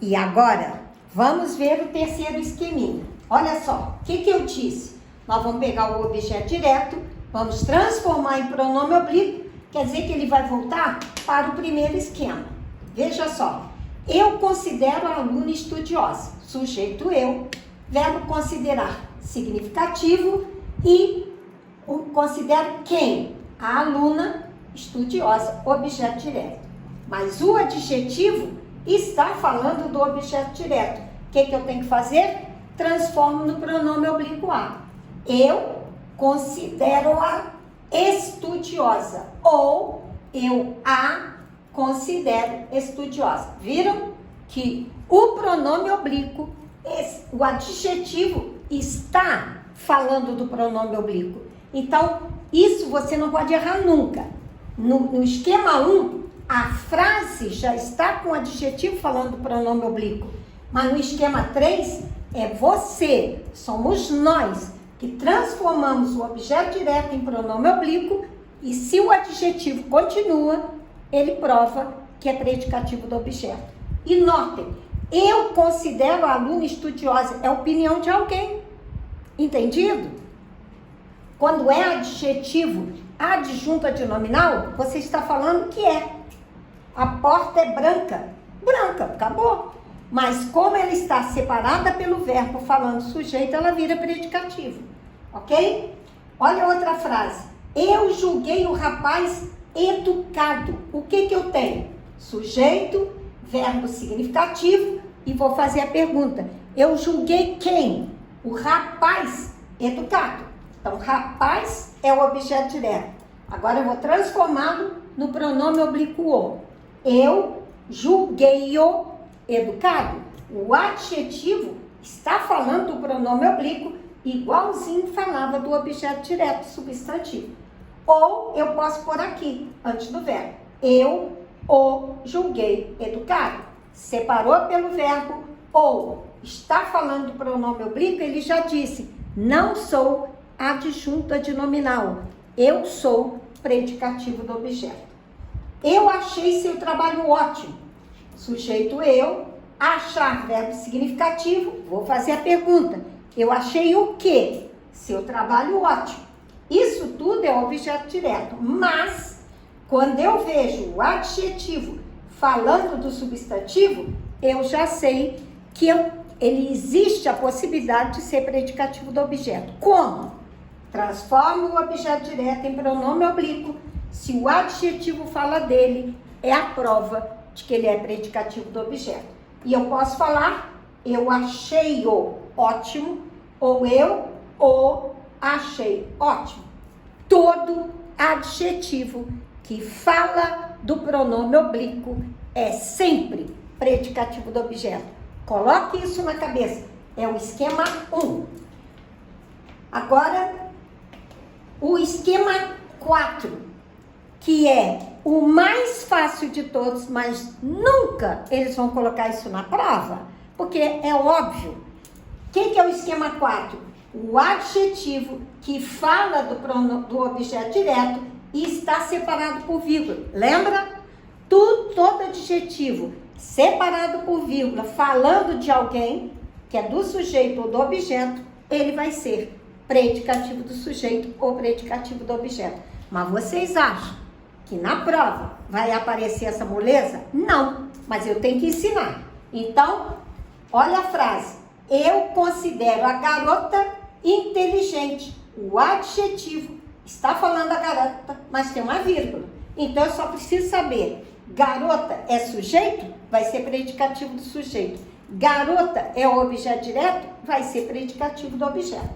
E agora, vamos ver o terceiro esqueminha. Olha só, o que eu disse? Nós vamos pegar o objeto direto, vamos transformar em pronome oblíquo, quer dizer que ele vai voltar para o primeiro esquema. Veja só, eu considero a aluna estudiosa, sujeito eu, verbo considerar significativo e considero quem? A aluna estudiosa, objeto direto. Mas o adjetivo está falando do objeto direto. O que eu tenho que fazer? Transformo no pronome oblíquo a. Eu considero-a estudiosa ou eu a considero estudiosa. Viram que o pronome oblíquo, o adjetivo está falando do pronome oblíquo. Então, isso você não pode errar nunca. No esquema 1, a frase já está com o adjetivo falando do pronome oblíquo. Mas no esquema 3, é você, somos nós, que transformamos o objeto direto em pronome oblíquo e se o adjetivo continua, ele prova que é predicativo do objeto. E notem, eu considero a aluna estudiosa, é a opinião de alguém. Entendido? Quando é adjetivo adjunto adnominal, você está falando que é. A porta é branca. Branca, acabou. Mas como ela está separada pelo verbo falando sujeito, ela vira predicativo. Ok? Olha outra frase. Eu julguei o rapaz educado. O que eu tenho? Sujeito, verbo significativo e vou fazer a pergunta. Eu julguei quem? O rapaz educado. Então, rapaz é o objeto direto. Agora eu vou transformá-lo no pronome oblíquo o. Eu julguei-o educado. O adjetivo está falando do pronome oblíquo igualzinho falava do objeto direto, substantivo. Ou eu posso pôr aqui, antes do verbo. Eu o julguei educado. Separou pelo verbo ou. Está falando do pronome oblíquo, ele já disse, não sou adjunto adnominal. Eu sou predicativo do objeto. Eu achei seu trabalho ótimo. Sujeito eu, achar verbo significativo, vou fazer a pergunta. Eu achei o quê? Seu trabalho ótimo. Isso tudo é objeto direto, mas quando eu vejo o adjetivo falando do substantivo, eu já sei que ele existe a possibilidade de ser predicativo do objeto. Como? Transformo o objeto direto em pronome oblíquo. Se o adjetivo fala dele, é a prova de que ele é predicativo do objeto. E eu posso falar, eu achei-o ótimo, ou eu o achei ótimo. Todo adjetivo que fala do pronome oblíquo é sempre predicativo do objeto. Coloque isso na cabeça. É o esquema 1. Agora, o esquema 4, que é o mais fácil de todos, mas nunca eles vão colocar isso na prova, porque é óbvio. O que é o esquema 4? O adjetivo que fala do objeto direto e está separado por vírgula. Lembra? Todo adjetivo separado por vírgula, falando de alguém, que é do sujeito ou do objeto, ele vai ser predicativo do sujeito ou predicativo do objeto. Mas vocês acham que na prova vai aparecer essa moleza? Não, mas eu tenho que ensinar. Então, olha a frase. Eu considero a garota inteligente. O adjetivo está falando a garota, mas tem uma vírgula. Então, eu só preciso saber, garota é sujeito? Vai ser predicativo do sujeito. Garota é o objeto direto? Vai ser predicativo do objeto.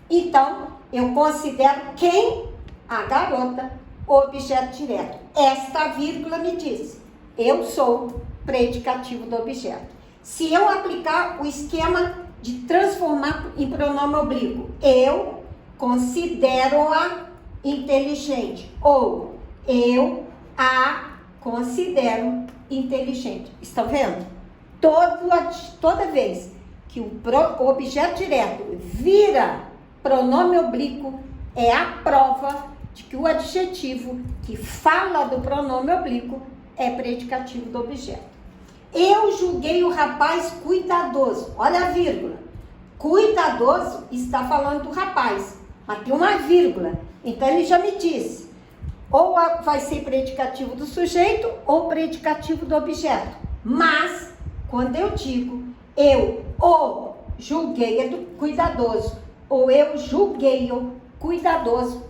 Então, eu considero quem? A garota, o objeto direto. Esta vírgula me diz, eu sou predicativo do objeto. Se eu aplicar o esquema de transformar em pronome oblíquo, eu considero-a inteligente, ou eu a considero inteligente. Estão vendo? Toda vez que o objeto direto vira pronome oblíquo, é a prova de que o adjetivo que fala do pronome oblíquo é predicativo do objeto. Eu julguei o rapaz cuidadoso. Olha a vírgula. Cuidadoso está falando do rapaz, mas tem uma vírgula. Então ele já me disse, ou vai ser predicativo do sujeito ou predicativo do objeto. Mas, quando eu digo, eu o julguei do cuidadoso, ou eu julguei-o cuidadoso,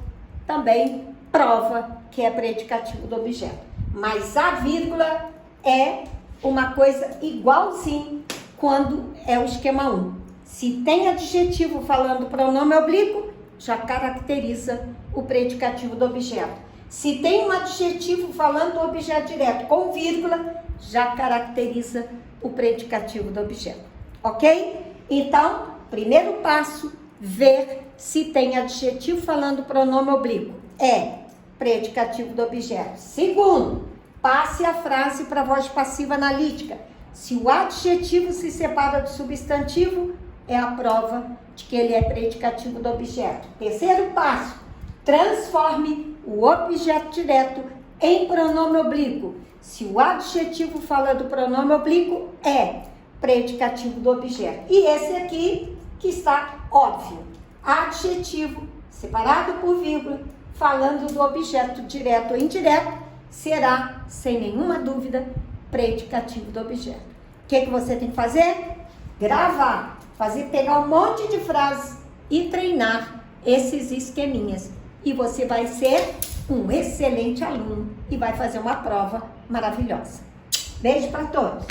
também prova que é predicativo do objeto. Mas a vírgula é uma coisa igualzinho quando é o esquema 1. Se tem adjetivo falando pronome oblíquo, já caracteriza o predicativo do objeto. Se tem um adjetivo falando do objeto direto com vírgula, já caracteriza o predicativo do objeto. Ok? Então, primeiro passo, ver se tem adjetivo falando pronome oblíquo. É predicativo do objeto. Segundo, passe a frase para a voz passiva analítica. Se o adjetivo se separa do substantivo, é a prova de que ele é predicativo do objeto. Terceiro passo, transforme o objeto direto em pronome oblíquo. Se o adjetivo fala do pronome oblíquo, é predicativo do objeto. E esse aqui, que está óbvio. Adjetivo, separado por vírgula, falando do objeto direto ou indireto, será, sem nenhuma dúvida, predicativo do objeto. O que você tem que fazer? Gravar, pegar um monte de frases e treinar esses esqueminhas. E você vai ser um excelente aluno e vai fazer uma prova maravilhosa. Beijo para todos!